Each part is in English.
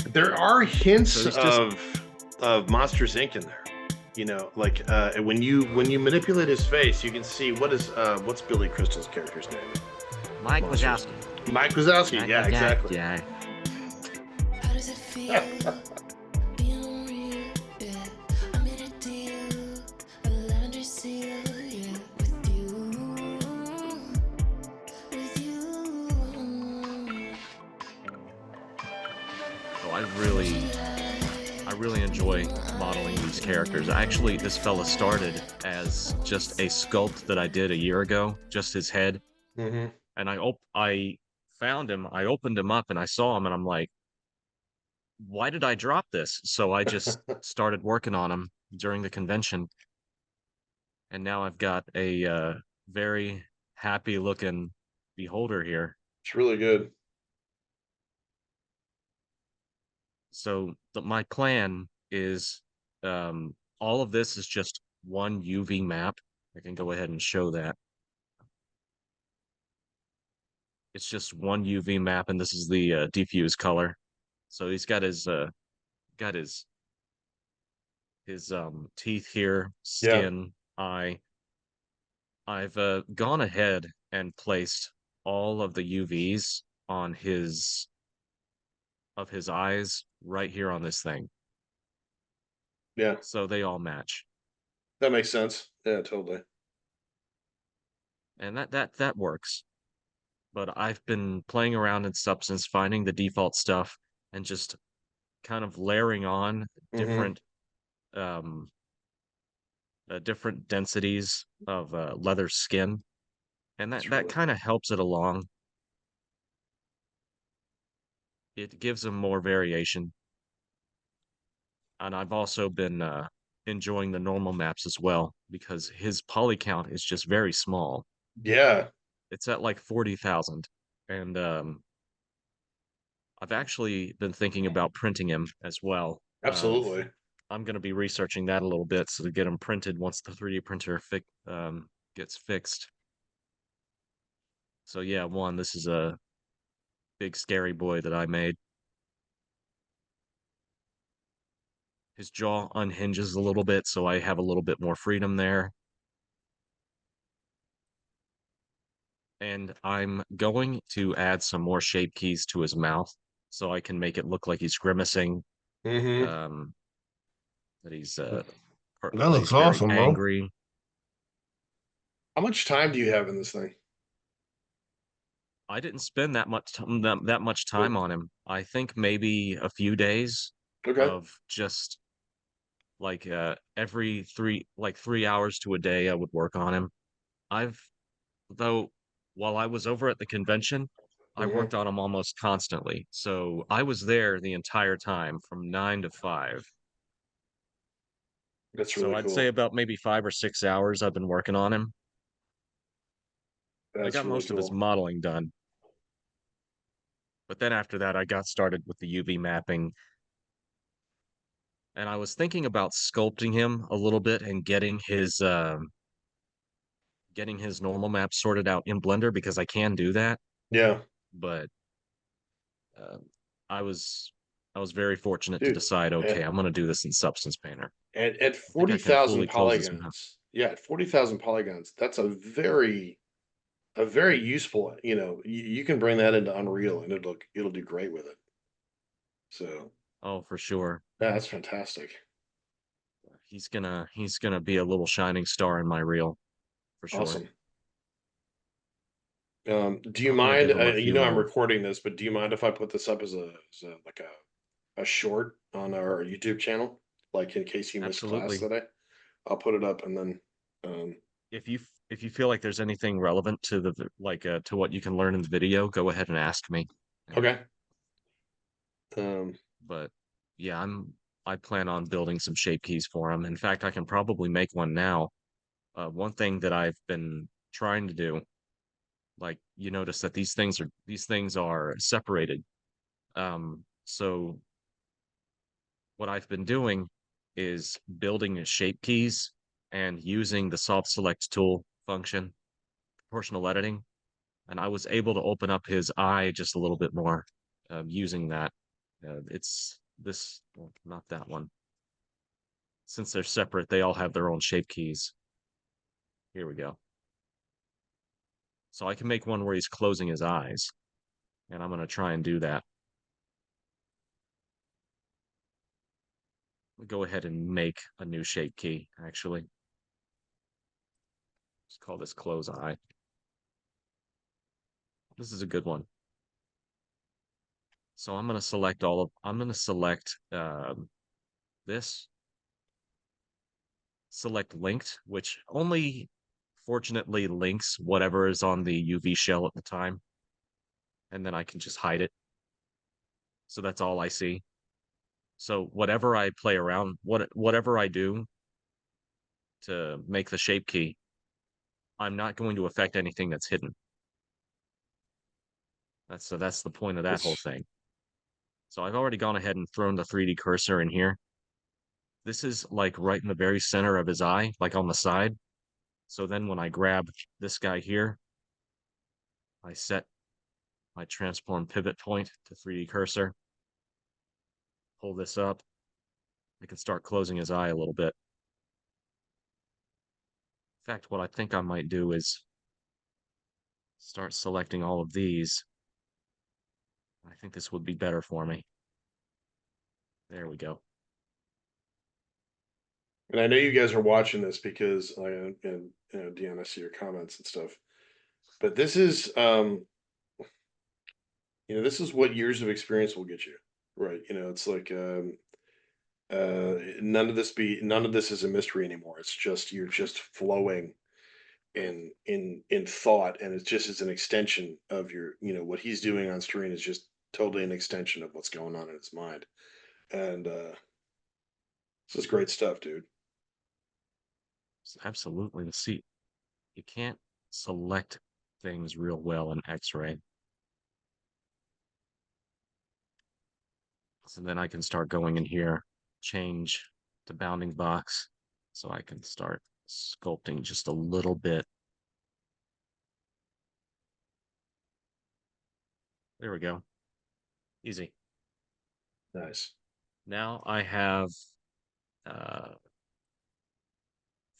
There are hints So he's just of Monsters Inc. in there. You know, like when you manipulate his face, you can see what's Billy Crystal's character's name? Mike Monsters. Wazowski. Mike Wazowski. Yeah, exactly. Yeah. How does it feel being real? Yeah, I made a deal, a lavender seal. Yeah, with you. So I really enjoy modeling these characters. Actually, this fella started as just a sculpt that I did a year ago, just his head. Hmm. And I found him, I opened him up and I saw him and I'm like, why did I drop this? So I just started working on him during the convention. And now I've got a very happy looking beholder here. It's really good. So my plan is all of this is just one UV map. I can go ahead and show that. It's just one UV map, and this is the diffuse color. So he's got got his teeth here, Yeah. skin, eye. I've gone ahead and placed all of the UVs on his eyes right here on this thing. Yeah. So they all match. That makes sense. Yeah, totally. And that works. But I've been playing around in Substance, finding the default stuff and just kind of layering on Hmm. um different densities of leather skin, and It's that really kind of helps it along. It gives them more variation, and I've also been enjoying the normal maps as well because his poly count is just very small. yeah, It's at like 40,000, and I've actually been thinking about printing him as well. absolutely. I'm going to be researching that a little bit so to get them printed once the 3D printer gets fixed. So yeah, this is a big scary boy that I made. His jaw unhinges a little bit, so I have a little bit more freedom there. And I'm going to add some more shape keys to his mouth so I can make it look like he's grimacing, Hmm. um, that That that looks he's very awesome, bro. angry. How much time do you have in this thing? I didn't spend that much time on him. I think maybe a few days Okay. of just like every 3 hours to a day I would work on him. I've though while I was over at the convention, I Hmm. worked on him almost constantly. So I was there the entire time from 9 to 5. That's So really I'd say cool. about maybe 5 or 6 hours I've been working on him. I That's got really most of his cool. modeling done. But then after that I got started with the UV mapping, and I was thinking about sculpting him a little bit and getting his normal map sorted out in Blender because I can do that. Yeah, But uh, I was I was very fortunate to dude. decide, okay, At I'm gonna do this in Substance Painter. at I think I can 40,000 fully close his mouth. polygons, yeah, at 40,000 polygons, that's a very useful. You can bring that into Unreal and it'll do great with it. So Oh, for sure. yeah, that's fantastic. He's gonna be a little shining star in my reel, for sure. Awesome. Do you I'm gonna mind? give him a You few know, I'm more. recording this, but do you mind if I put this up as like a short on our YouTube channel, like in case you missed class Absolutely. today? I'll put it up and then, If you feel like there's anything relevant to to what you can learn in the video, go ahead and ask me. okay. Um, But yeah, I plan on building some shape keys for him. In fact, I can probably make one now. One thing that I've been trying to do, like you notice that these things are separated. So what I've been doing is building shape keys and using the soft select tool function, proportional editing, and I was able to open up his eye just a little bit more using that. It's this, well, not that one. Since they're separate, they all have their own shape keys. Here we go. So I can make one where he's closing his eyes, and I'm going to try and do that. We'll go ahead and make a new shape key, actually. Let's call this close eye. This is a good one. So I'm going to select this, select linked, which only fortunately links whatever is on the UV shell at the time. And then I can just hide it. So that's all I see. So whatever I play around, whatever I do to make the shape key, I'm not going to affect anything that's hidden. That's the point of that whole thing. So I've already gone ahead and thrown the 3D cursor in here. This is like right in the very center of his eye, like on the side. So then when I grab this guy here, I set my transform pivot point to 3D cursor, pull this up. I can start closing his eye a little bit. In fact, what I think I might do is start selecting all of these. I think this would be better for me. There we go. And I know you guys are watching this because Deanna, I see your comments and stuff. But this is this is what years of experience will get you, right? It's like none of this is a mystery anymore. It's just you're just flowing in thought, and it just is an extension of your, what he's doing on screen is just totally an extension of what's going on in his mind. And this is great stuff, dude. Absolutely. The seat. You can't select things real well in X-ray. So then I can start going in here, change to bounding box, so I can start sculpting just a little bit. There we go. Easy. Nice. Now I have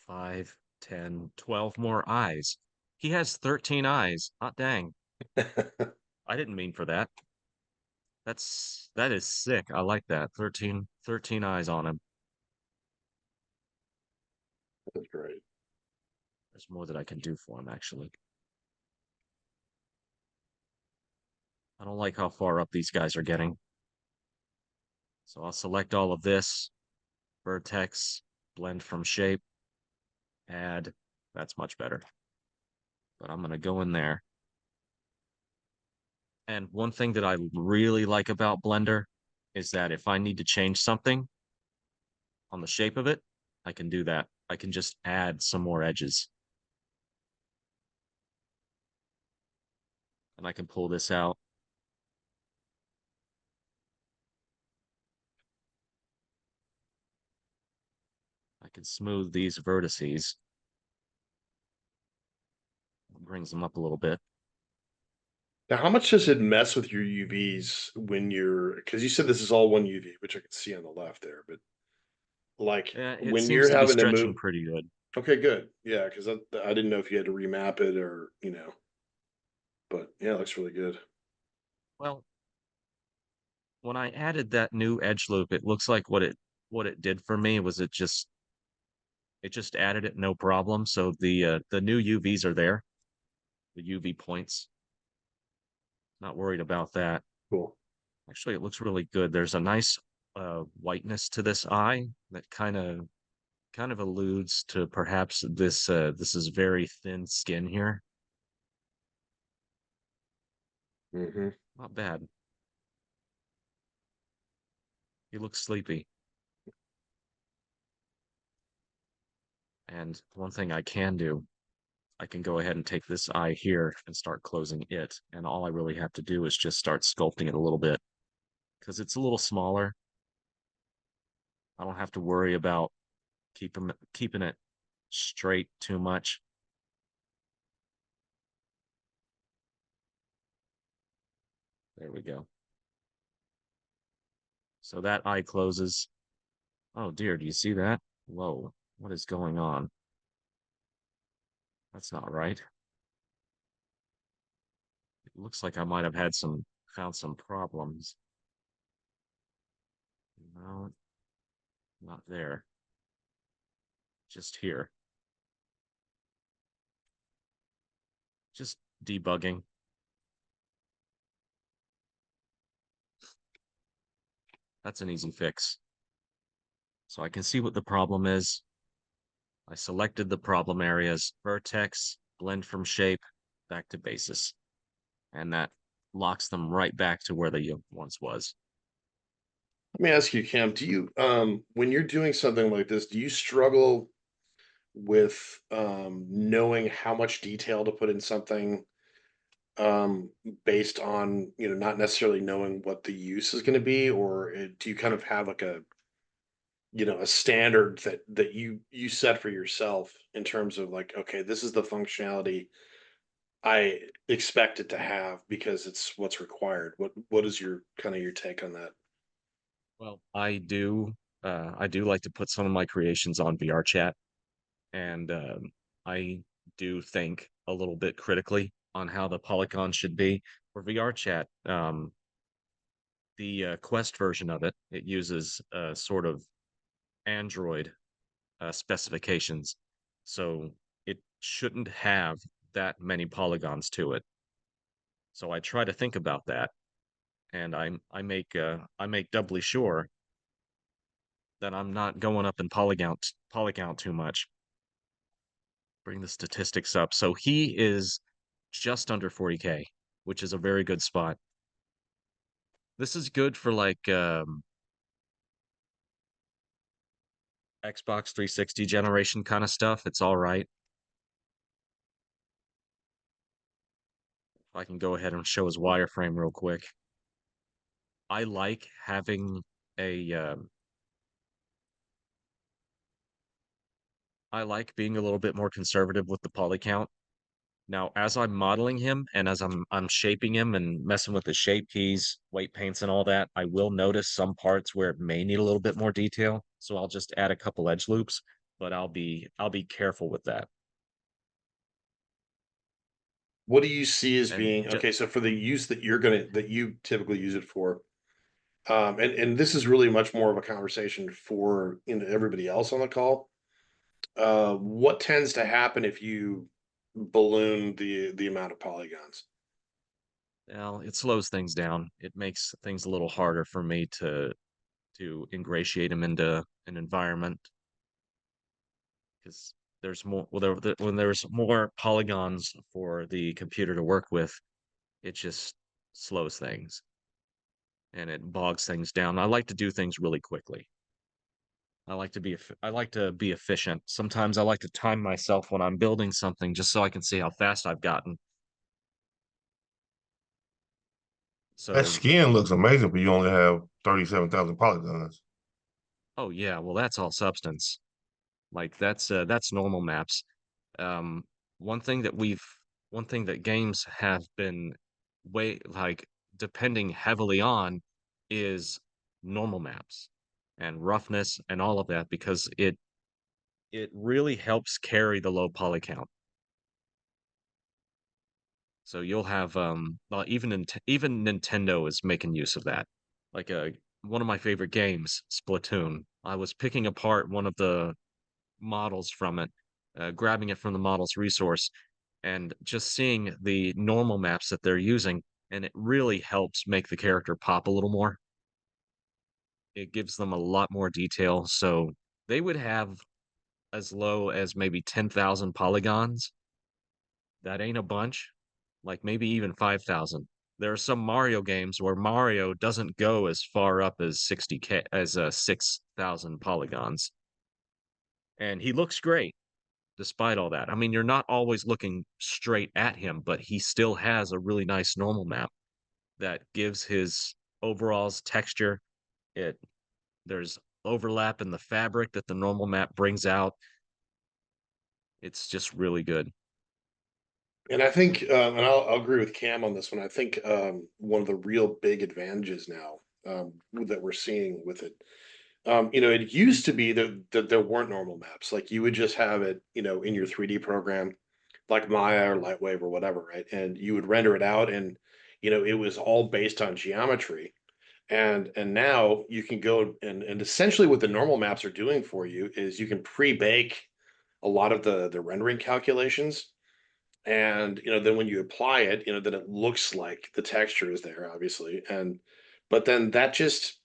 5, 10, 12 more eyes. He has 13 eyes. Hot dang. I didn't mean for that. That is sick. I like that. 13 eyes on him. That's great. There's more that I can do for him, actually. I don't like how far up these guys are getting. So I'll select all of this. Vertex, blend from shape, add. That's much better. But I'm going to go in there. And one thing that I really like about Blender is that if I need to change something on the shape of it, I can do that. I can just add some more edges. And I can pull this out. I can smooth these vertices. Brings them up a little bit. Now, how much does it mess with your UVs because you said this is all one UV, which I can see on the left there, but like It when seems you're to be having to stretching move. pretty good. Okay, good. Yeah, because I didn't know if you had to remap it or, but yeah, it looks really good. Well, when I added that new edge loop, it looks like what it did for me was it just added it no problem. So the new UVs are there, the UV points. Not worried about that. Cool. Actually, it looks really good. There's a nice whiteness to this eye that kind of alludes to perhaps this is very thin skin here. Mm-hmm. Not bad. He looks sleepy. And one thing I can do, I can go ahead and take this eye here and start closing it. And all I really have to do is just start sculpting it a little bit because it's a little smaller. I don't have to worry about keeping it straight too much. There we go. So that eye closes. Oh dear, do you see that? Whoa, what is going on? That's not right. It looks like I might have found some problems. No, not there. Just here. Just debugging. That's an easy fix. So I can see what the problem is. I selected the problem areas, vertex, blend from shape, back to basis. And that locks them right back to where they once was. Let me ask you, Cam, do you when you're doing something like this, do you struggle with knowing how much detail to put in something based on, not necessarily knowing what the use is going to be, or do you kind of have like a standard that you set for yourself in terms of like, okay, this is the functionality I expect it to have because it's what's required. What is your kind of your take on that? Well, I do like to put some of my creations on VR chat, and I do think a little bit critically on how the polygon should be for VR chat. The Quest version of it, it uses sort of Android specifications, so it shouldn't have that many polygons to it. So I try to think about that, and I make doubly sure that I'm not going up in polygon too much. Bring the statistics up. So he is just under 40K, which is a very good spot. This is good for like Xbox 360 generation kind of stuff. It's all right. I can go ahead and show his wireframe real quick. I like having a I like being a little bit more conservative with the poly count. Now, as I'm modeling him and as I'm shaping him and messing with the shape keys, weight paints, and all that, I will notice some parts where it may need a little bit more detail. So I'll just add a couple edge loops, but I'll be careful with that. What do you see as And being just okay? So for the use that you typically use it for, and this is really much more of a conversation for everybody else on the call. What tends to happen if you balloon the amount of polygons? well, it slows things down. It makes things a little harder for me to ingratiate him into an environment because there's more when there's more polygons for the computer to work with, it just slows things and it bogs things down. I like to do things really quickly. I like to be efficient. Sometimes I like to time myself when I'm building something just so I can see how fast I've gotten. That So, skin looks amazing, but you only have 37,000 polygons. oh yeah, well that's all substance. Like that's normal maps. Um, one thing that we've one thing that games have been way like depending heavily on is normal maps and roughness and all of that because it really helps carry the low poly count. So you'll have well, even Nintendo is making use of that. Like one of my favorite games, Splatoon. I was picking apart one of the models from it, grabbing it from the models resource, and just seeing the normal maps that they're using, and it really helps make the character pop a little more. It gives them a lot more detail. So they would have as low as maybe 10,000 polygons. That ain't a bunch, like maybe even 5,000. There are some Mario games where Mario doesn't go as far up as 60K as 6,000 polygons. And he looks great despite all that. I mean, you're not always looking straight at him, but he still has a really nice normal map that gives his overalls texture. It there's overlap in the fabric that the normal map brings out. It's just really good. And I think, and I'll agree with Cam on this one. I think one of the real big advantages now that we're seeing with it. It used to be that there weren't normal maps. Like you would just have it, in your 3D program, like Maya or Lightwave or whatever, right? And you would render it out, and it was all based on geometry. And now you can go and essentially what the normal maps are doing for you is you can pre-bake a lot of the rendering calculations. And then when you apply it, then it looks like the texture is there, obviously. But then that just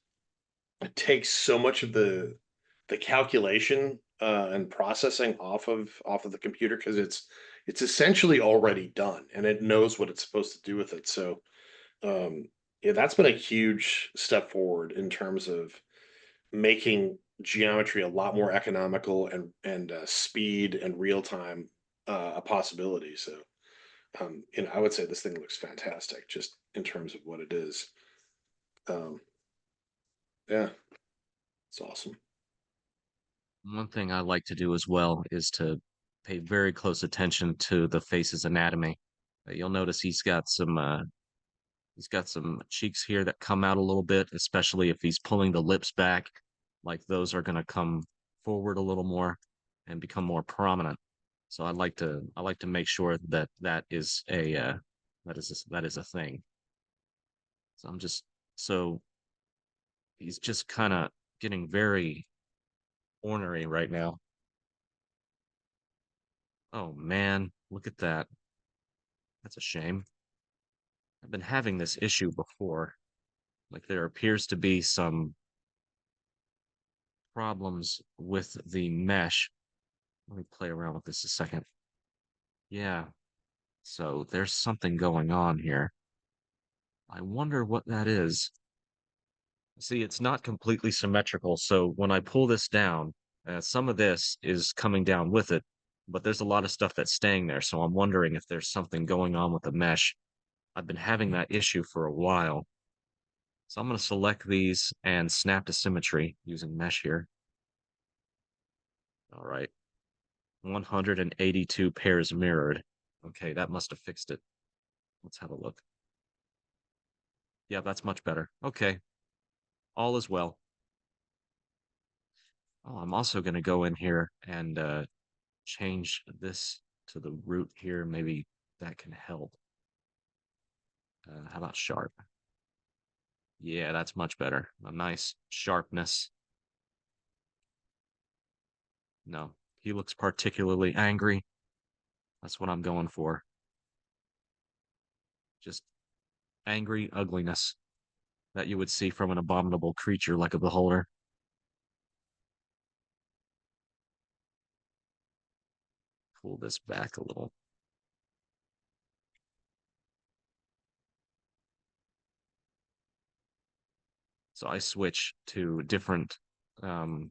takes so much of the calculation and processing off of the computer, because it's essentially already done and it knows what it's supposed to do with it. So yeah, that's been a huge step forward in terms of making geometry a lot more economical and speed and real time a possibility. So I would say this thing looks fantastic just in terms of what it is. Um, yeah, it's awesome. One thing I like to do as well is to pay very close attention to the face's anatomy. You'll notice he's got some cheeks here that come out a little bit, especially if he's pulling the lips back. Like those are going to come forward a little more and become more prominent. So I like to make sure that that is that is a thing. So I'm just so he's just kind of getting very ornery right now. Oh man, look at that. That's a shame. I've been having this issue before. Like there appears to be some problems with the mesh. Let me play around with this a second. Yeah, so there's something going on here. I wonder what that is. See, it's not completely symmetrical, so when I pull this down, some of this is coming down with it, but there's a lot of stuff that's staying there, so I'm wondering if there's something going on with the mesh. I've been having that issue for a while. So I'm going to select these and snap to symmetry using mesh here. All right. 182 pairs mirrored. Okay, that must have fixed it. Let's have a look. Yeah, that's much better. Okay, all is well. Oh, I'm also going to go in here and change this to the root here. Maybe that can help. How about sharp? Yeah, that's much better. A nice sharpness. No, he looks particularly angry. That's what I'm going for. Just angry ugliness that you would see from an abominable creature like a beholder. Pull this back a little. So I switch to um,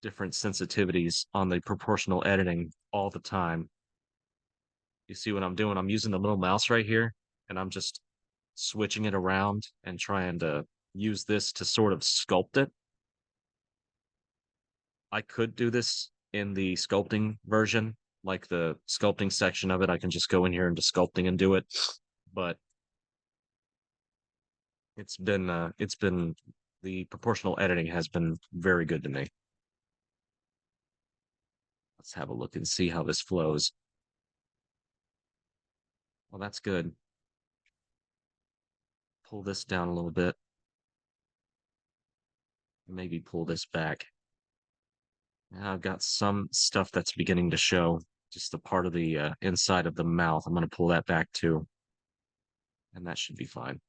different sensitivities on the proportional editing all the time. You see what I'm doing? I'm using the little mouse right here, and I'm just switching it around and trying to use this to sort of sculpt it. I could do this in the sculpting version, like the sculpting section of it. I can just go in here into sculpting and do it. But it's been the proportional editing has been very good to me. Let's have a look and see how this flows. Well, that's good. Pull this down a little bit. Maybe pull this back. Now I've got some stuff that's beginning to show, just the part of the inside of the mouth. I'm going to pull that back too, and that should be fine.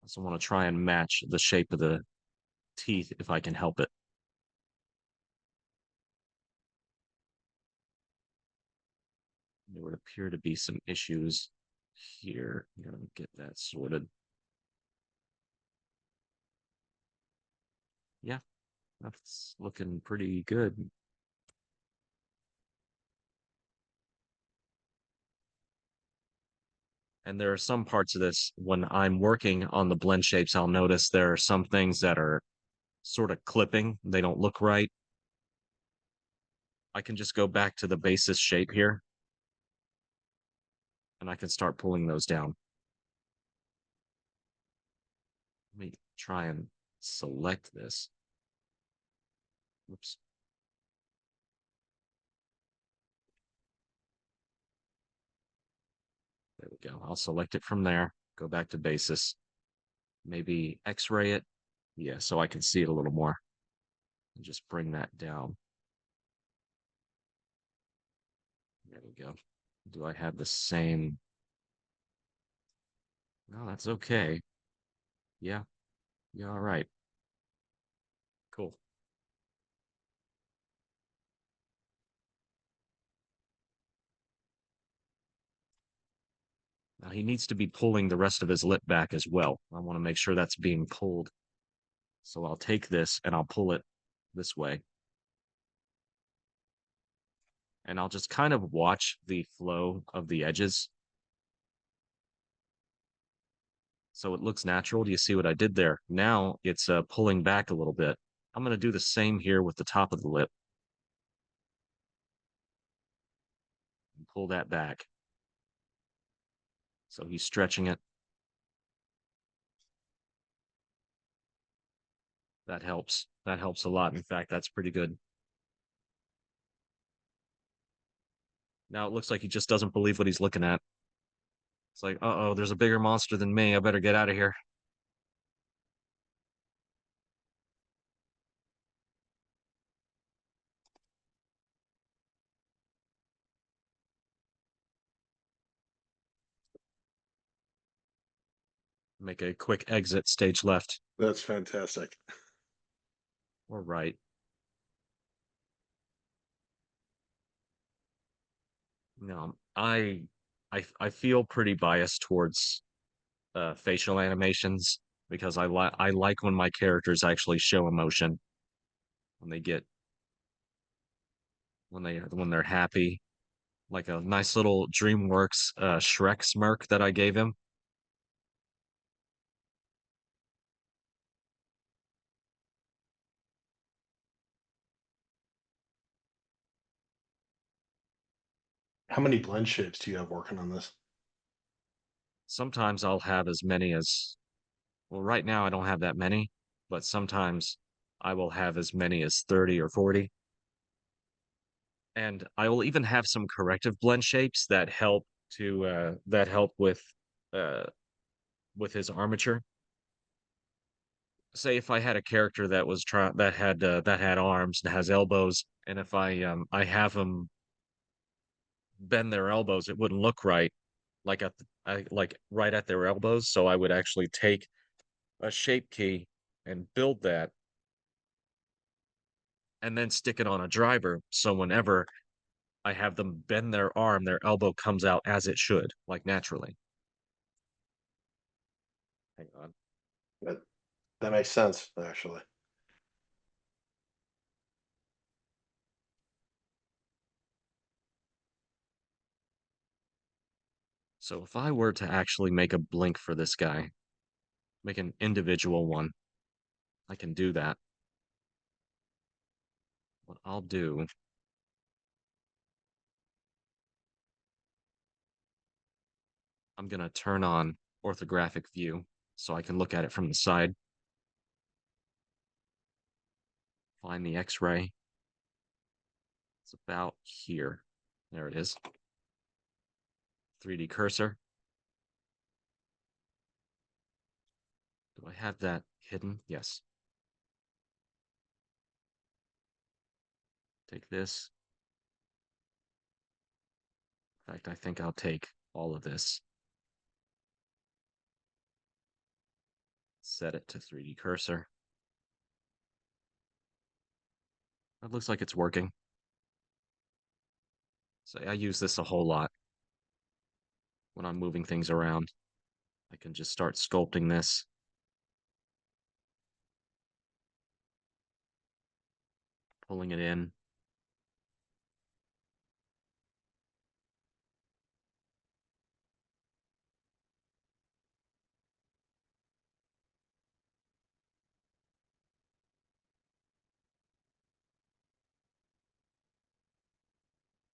I also want to try and match the shape of the teeth if I can help it. There would appear to be some issues here. I'm going to get that sorted. Yeah, that's looking pretty good. And there are some parts of this, when I'm working on the blend shapes, I'll notice there are some things that are sort of clipping. They don't look right. I can just go back to the basis shape here, and I can start pulling those down. try and select this. Whoops. There we go. I'll select it from there, go back to basis, maybe X-ray it. Yeah, so I can see it a little more. And just bring that down. There we go. Do I have the same? No, that's okay. Yeah. Yeah, all right. Cool. Now he needs to be pulling the rest of his lip back as well. I want to make sure that's being pulled. So I'll take this and I'll pull it this way. And I'll just kind of watch the flow of the edges. So it looks natural. Do you see what I did there? Now it's pulling back a little bit. I'm going to do the same here with the top of the lip. And pull that back. So he's stretching it. That helps. That helps a lot. In fact, that's pretty good. Now it looks like he just doesn't believe what he's looking at. It's like, uh-oh, there's a bigger monster than me. I better get out of here. Make a quick exit, stage left That's fantastic. or right. No, I feel pretty biased towards facial animations because I like when my characters actually show emotion when they get when they're happy, like a nice little DreamWorks Shrek smirk that I gave him. How many blend shapes do you have working on this? Sometimes I'll have as many as, well, right now I don't have that many, but sometimes I will have as many as 30 or 40. And I will even have some corrective blend shapes that help uh with his armature. Say if I had a character that was that had arms and has elbows, and if I have them bend their elbows, it wouldn't look right, like right at their elbows. So I would actually take a shape key and build that, and then stick it on a driver. So whenever I have them bend their arm, their elbow comes out as it should, like naturally. Hang on. That that makes sense, actually. So if I were to actually make a blink for this guy, make an individual one, I can do that. What I'll do, I'm going to turn on orthographic view so I can look at it from the side. Find the X-ray. It's about here. There it is. 3D cursor. Do I have that hidden? Yes. Take this. In fact, I think I'll take all of this. Set it to 3D cursor. That looks like it's working. So I use this a whole lot when I'm moving things around. I can just start sculpting this. Pulling it in.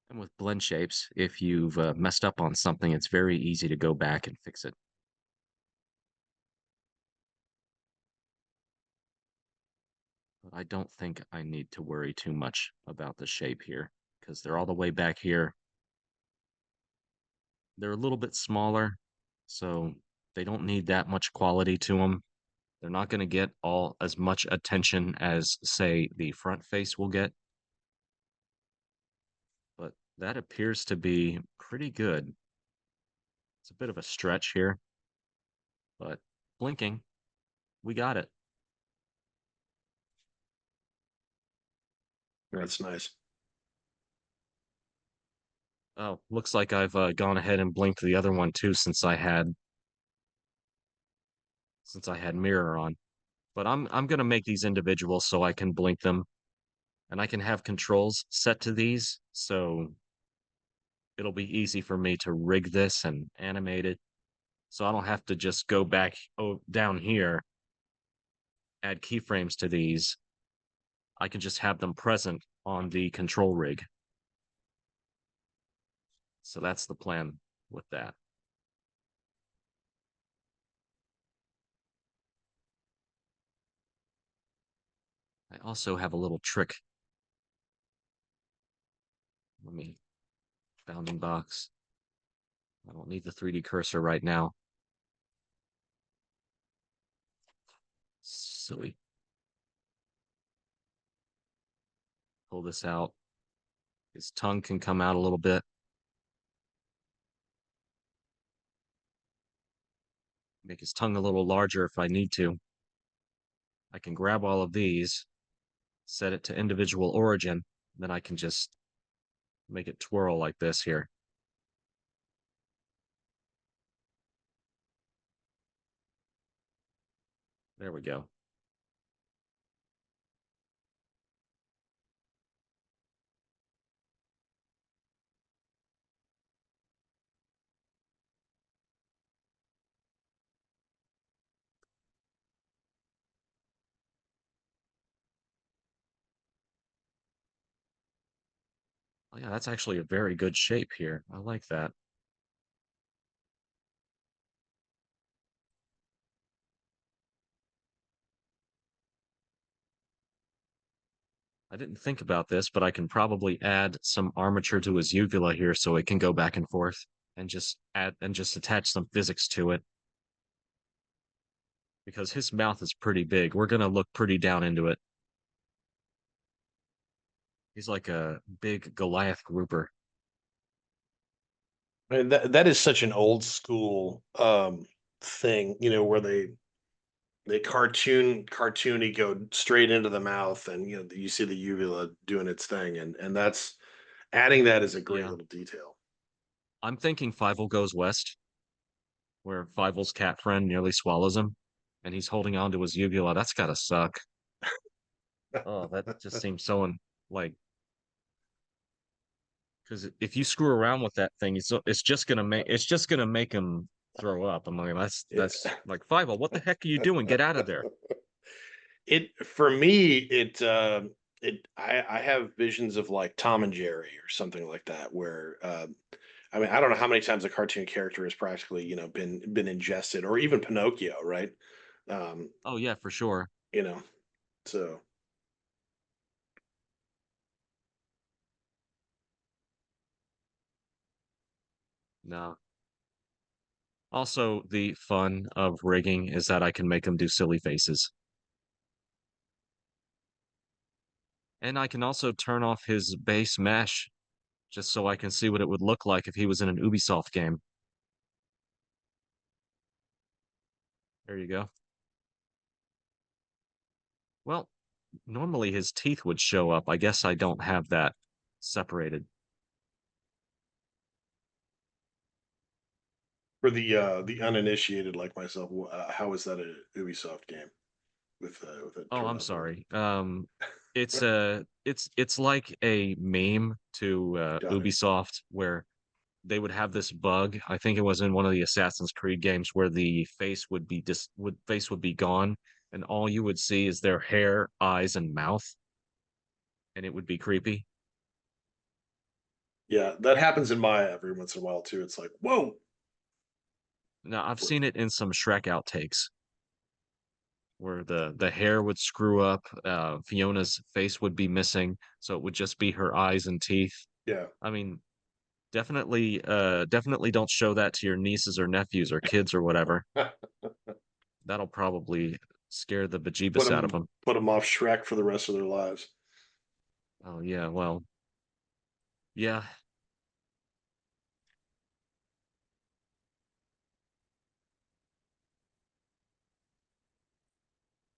And with blend shapes, if you've messed up on something, it's very easy to go back and fix it. But I don't think I need to worry too much about the shape here because they're all the way back here. They're a little bit smaller, so they don't need that much quality to them. They're not going to get all as much attention as, say, the front face will get. But that appears to be pretty good. It's a bit of a stretch here, but blinking, we got it. That's nice. Oh, looks like I've gone ahead and blinked the other one too since I had mirror on. But I'm gonna make these individual so I can blink them, and I can have controls set to these, so it'll be easy for me to rig this and animate it. So I don't have to just go back down here, add keyframes to these. I can just have them present on the control rig. So that's the plan with that. I also have a little trick. Let me bounding box. I don't need the 3D cursor right now. Silly. Pull this out. His tongue can come out a little bit. Make his tongue a little larger if I need to. I can grab all of these, set it to individual origin, then I can just make it twirl like this here. There we go. Oh yeah, that's actually a very good shape here. I like that. I didn't think about this, but I can probably add some armature to his uvula here so it can go back and forth and just attach some physics to it. Because his mouth is pretty big. We're gonna look pretty down into it. He's like a big Goliath grouper. I mean, that is such an old school thing, where they cartoony go straight into the mouth, and you see the uvula doing its thing, and that's adding that is a great Yeah. little detail. I'm thinking Fievel goes west, where Fievel's cat friend nearly swallows him, and he's holding on to his uvula. That's gotta suck. Oh, that just seems so like because if you screw around with that thing, it's just gonna make him throw up. I'm like, Yeah. that's like Fievel, what the heck are you doing? Get out of there. It for me, I have visions of like Tom and Jerry or something like that, where I mean, I don't know how many times a cartoon character has practically, been ingested, or even Pinocchio, right? Um, Oh yeah, for sure. you know, so No. Also, the fun of rigging is that I can make him do silly faces. And I can also turn off his base mesh just so I can see what it would look like if he was in an Ubisoft game. There you go. Well, normally his teeth would show up. I guess I don't have that separated. for the uninitiated like myself, how is that a Ubisoft game with it Oh, turned I'm off? Or sorry. It's like a meme to got it. Ubisoft where they would have this bug. I think it was in one of the Assassin's Creed games where the face would be gone, and all you would see is their hair, eyes, and mouth, and it would be creepy. Yeah, that happens in Maya every once in a while too. It's like, whoa. Now I've seen it in some Shrek outtakes. where the hair would screw up, Fiona's face would be missing, so it would just be her eyes and teeth. Yeah. I mean, definitely don't show that to your nieces or nephews or kids or whatever. That'll probably scare the bejeebus out of them. Put them off Shrek for the rest of their lives. Oh yeah, well, yeah.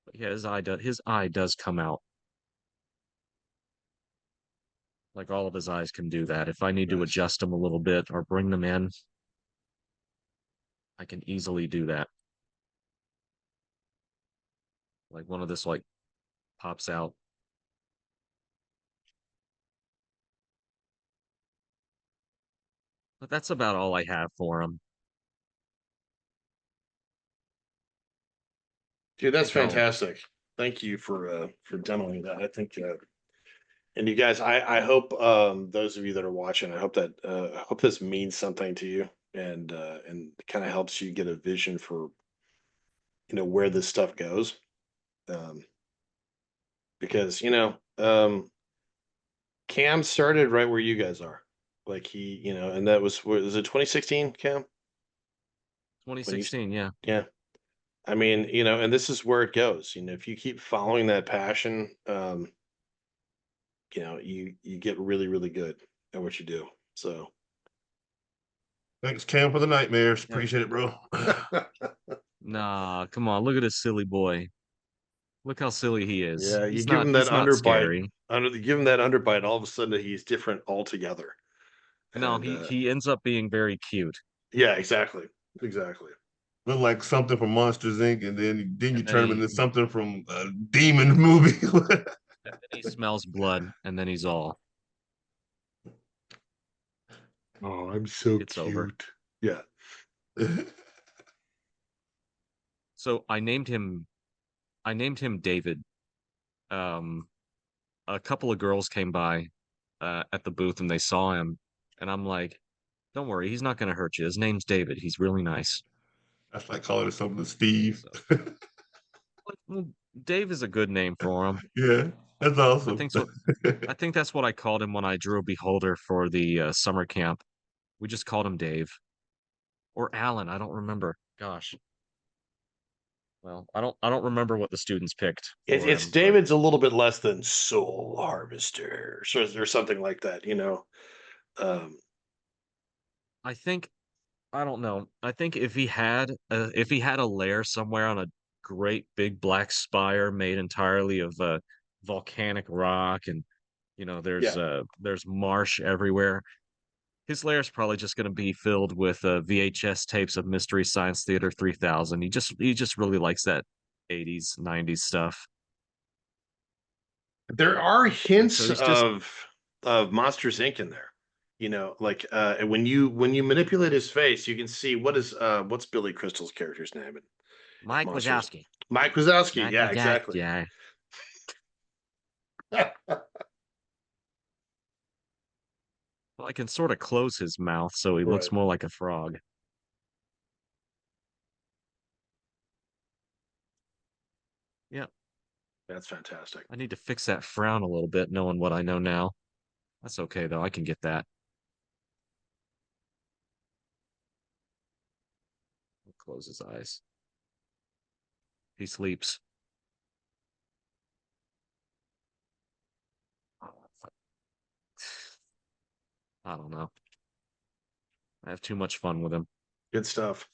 But yeah, his eye does come out. Like all of his eyes can do that. If I need to Nice. adjust them a little bit or bring them in, I can easily do that. Like one of this like pops out. But that's about all I have for him. Dude, that's So fantastic. Thank you for demoing that. I think and you guys, I hope those of you that are watching, I hope this means something to you and kind of helps you get a vision for where this stuff goes. Um because Cam started right where you guys are. Like and that was it 2016, Cam? When you 2016, yeah. yeah. I mean, and this is where it goes. If you keep following that passion, you get really, really good at what you do. So Thanks, Cam, for the nightmares. Yeah. Appreciate it, bro. Nah, come on, look at this silly boy. Look how silly he is. yeah, you He's give not him that he's not underbite. scary. Give him that underbite, all of a sudden he's different altogether. No, And he ends up being very cute. yeah, exactly. Exactly. Look like something from Monsters Inc. And then you And then turn him into something from a demon movie. he smells blood, and then he's all Oh, I'm so it's over. cute. Yeah. So I named him David. Um, a couple of girls came by at the booth and they saw him, and I'm like, don't worry, he's not gonna hurt you. His name's David. He's really nice. That's like calling it something to Steve. So, well, Dave is a good name for him. Yeah, that's I awesome. think so. I think that's what I called him when I drew a beholder for the summer camp. We just called him Dave or Alan. I don't remember. Gosh. Well, I don't remember what the students picked for It's him, but David's a little bit less than Soul Harvester, or something like that. Um, I don't know. I think if he had a lair somewhere on a great big black spire made entirely of volcanic rock and yeah. there's marsh everywhere. His lair is probably just going to be filled with VHS tapes of Mystery Science Theater 3000. He just really likes that 80s, 90s stuff. There are Like so hints he's just of Monsters Inc. in there. Like when you manipulate his face, you can see what's Billy Crystal's character's name in Mike Monsters. Wazowski. Mike Wazowski. Mike Yeah, Wazowski. exactly. Yeah. Well, I can sort of close his mouth so he Right. looks more like a frog. Yeah. That's fantastic. I need to fix that frown a little bit, knowing what I know now. That's okay, though. I can get that. I'll close his eyes. He sleeps. I don't know. I have too much fun with him. Good stuff.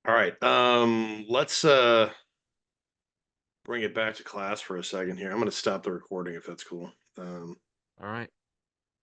All right. Let's bring it back to class for a second here. I'm going to stop the recording if that's cool. All right.